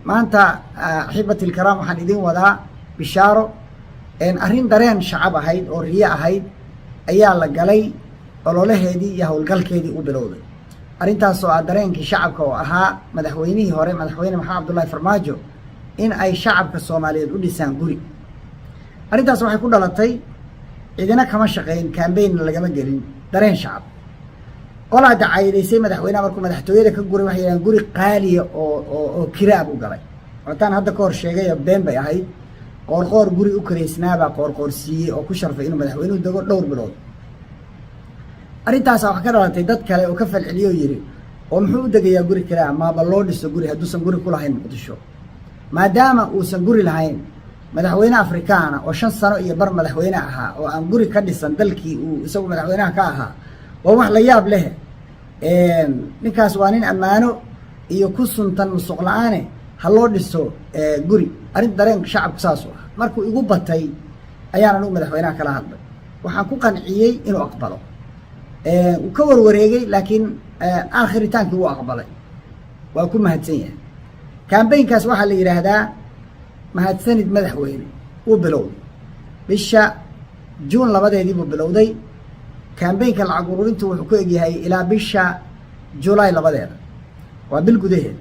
maanta axibati alkiraam waxaan idin wadaa bishaaro arrin dareen shacab ahayd oo riye ahayd ayaa la galay ololaheedii iyo howlgalkeedii u bilowday arrintaasoo ah dareenkii shacabka oo ahaa madaxweynihii hore madaxweyne maxamed cabdullaahi farmaajo in ay shacabka soomaaliyeed u dhisaan guri arrintaas waxay ku dhalatay cidina kama shaqayn kambaynna lagama gelin dareen shacab qolaa dacaydaysay madaxweynaha markuu madaxtooyada ka guray waxay yidhahdeen guri qaaliya oo kiraab u galay wataan hadda ka hor sheegayo been bay ahayd qoorqoor guri u karaysnaabaa qoorqoor siiyey oo ku sharfay inuu madaxweynuhu dego dhowr bilood arrintaasa wax ka dhalatay dad kale oo ka falceliyo yidhi oo muxuu u degayaa guri kiraab maaba loo dhiso guri hadduusan guri ku lahayn muqdisho maadaama uusan guri lahayn madaxweyne afrikaana oo 5 sano iyo bar madaxweyne ahaa oo aan guri ka dhisan dalkii uu isagu madaxweynaha ka ahaa waa wax la yaab leh ninkaas waa nin ammaano iyo ku suntan musuq la'aane ha loo dhiso guri arrin dareen shacabku saas ah markuu igu batay ayaan anigu madaxweynaha kala hadlay waxaan ku qanciyey inuu aqbalo uu ka warwareegay laakiin aakhiritaanki uu aqbalay waa ku mahadsan yahay kambaynkaas waxaa la yidhaahdaa mahadsanid madaxweyne uu bilowday bisha juun 2 buu bilowday kambaynka lacag ururintu wuxuu ku egyahay ilaa bisha julaay 2 waa bil gudaheed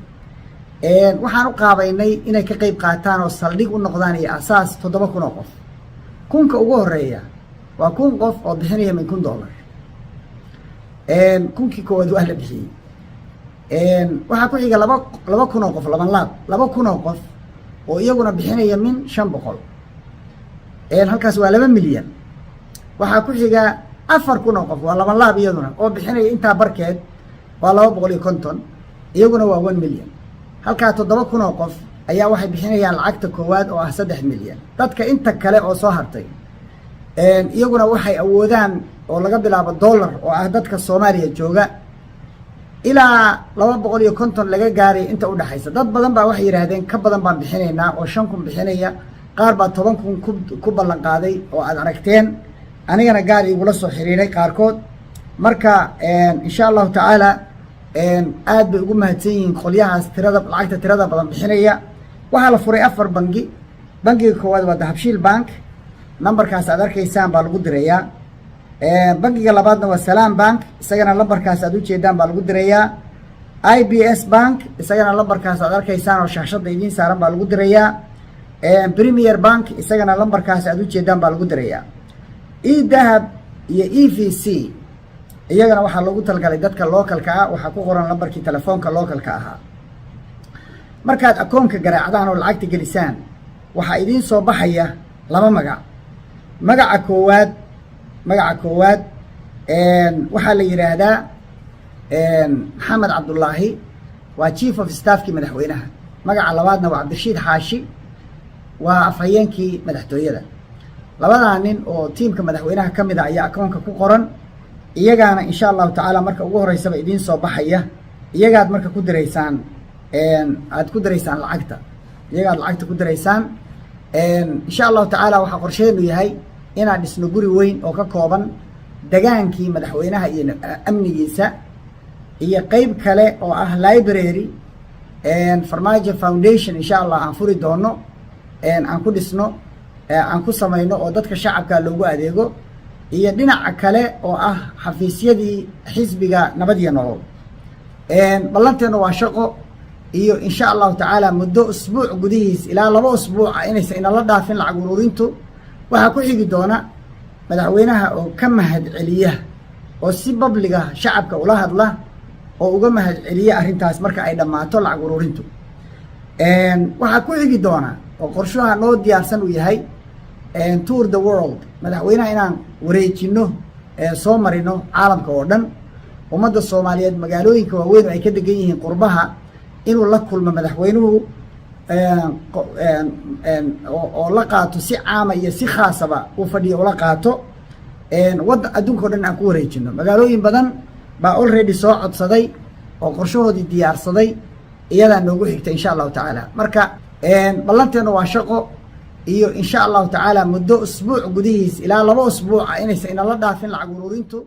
waxaan u qaabaynay inay ka qayb qaataan oo saldhig u noqdaan iyo asaas 7,000 qof kunka ugu horeeya waa 1,000 qof oo bixinaya min $1,000 kunkii koowaad waa la bixiyey waxaa ku xiga 2,000 qof laban laab 2,000 qof oo iyaguna bixinaya min 500 halkaas waa 2 milyan waxaa ku xiga 4,000 qof waa laban laab iyaduna oo bixinaya intaa barkeed waa 250 iyaguna waa 1 milyan halkaa 7,000 qof ayaa waxay bixinayaan lacagta koowaad oo ah 3 milyan dadka inta kale oo soo hartay iyaguna waxay awoodaan oo laga bilaabo dollar oo ah dadka Soomaaliya jooga ilaa 250 laga gaaray inta u dhaxaysa dad badan baa waxay yiraahdeen ka badan baan bixinaynaa oo 5,000 bixinaya qaar baa 10,000 ku ballan qaaday oo aad aragteen anigana gaar igula soo xiriiray qaarkood marka insha Allah taala aad bay ugu mahadsan yihiin qolyahaas lacagta tirada badan bixinaya waxaa la furay 4 bangi bangiga koowaad waa Dahabshiil Bank numberkaas aad arkaysaan baa lagu dirayaa bangiga labaadna waa Salaam Bank isagana lambarkaas aad u jeedaan baa lagu dirayaa IBS Bank isagana lambarkaas aad arkaysaan oo shaashada idin saaran baa lagu dirayaa Premier Bank isagana lambarkaas aad u jeedaan baa lagu dirayaa Dahab iyo EVC iyagana waxaa loogu talgalay dadka localka ah waxaa ku qoran lambarkii telefoonka localka ahaa markaad akoonka garaacdaan oo lacagta gelisaan waxaa idiin soo baxaya 2 magac magaca koowaad waxaa la yiraahdaa maxamed cabdullaahi waa chief of staffkii madaxweynaha magaca labaadna waa cabdirashiid xaashi waa afhayeenkii madaxtooyada labadaa nin oo tiimka madaxweynaha ka mid ah ayaa akoonka ku qoran iyagaana insha Allah taala marka ugu horeysaba idiin soo baxaya iyagaad marka ku direysaan aad ku direysaan lacagta iyagaad lacagta ku direysaan insha Allah taala waxa qorsheenu yahay inaan dhisno guri weyn oo ka kooban dagaankii madaxweynaha iyo amnigiisa iyo qayb kale oo ah library Farmaajo Foundation insha Allah aan furi doono aan ku dhisno aan ku samayno oo dadka shacabka loogu adeego iyo dhinaca kale oo ah xafiisyadii xisbiga nabad iyo nolol ballanteena waa shaqo iyo insha Allah taala muddo usbuuc gudihiis ilaa 2 usbuuc inaysan inala dhaafin lacag ururintu waxaa ku xigi doona madaxweynaha oo ka mahad celiya oo si public ah shacabka ula hadla oo uga mahad celiya arrintaas marka ay dhamaato lacag ururintu waxaa ku xigi doona oo qorshaha noo diyaarsan uu yahay tour the world madaxweynaha inaan wareejino soo marino caalamka oo dhan ummadda Soomaaliyeed magaalooyinka waaweyn ay ka degan yihiin qurbaha inuu la kulmo madaxweynuhu oo la qaato si caama iyo si khaasaba uu fadhiyo ula qaato wadda adduunka oo dhan aan ku wareejino magaalooyin badan baa already soo codsaday oo qorshahoodii diyaarsaday iyadaa noogu xigta insha Allah taala marka ballanteena waa shaqo iyo insha Allah taala muddo usbuuc gudihiis ilaa 2 usbuuc inaysan inala dhaafin lacag ururintu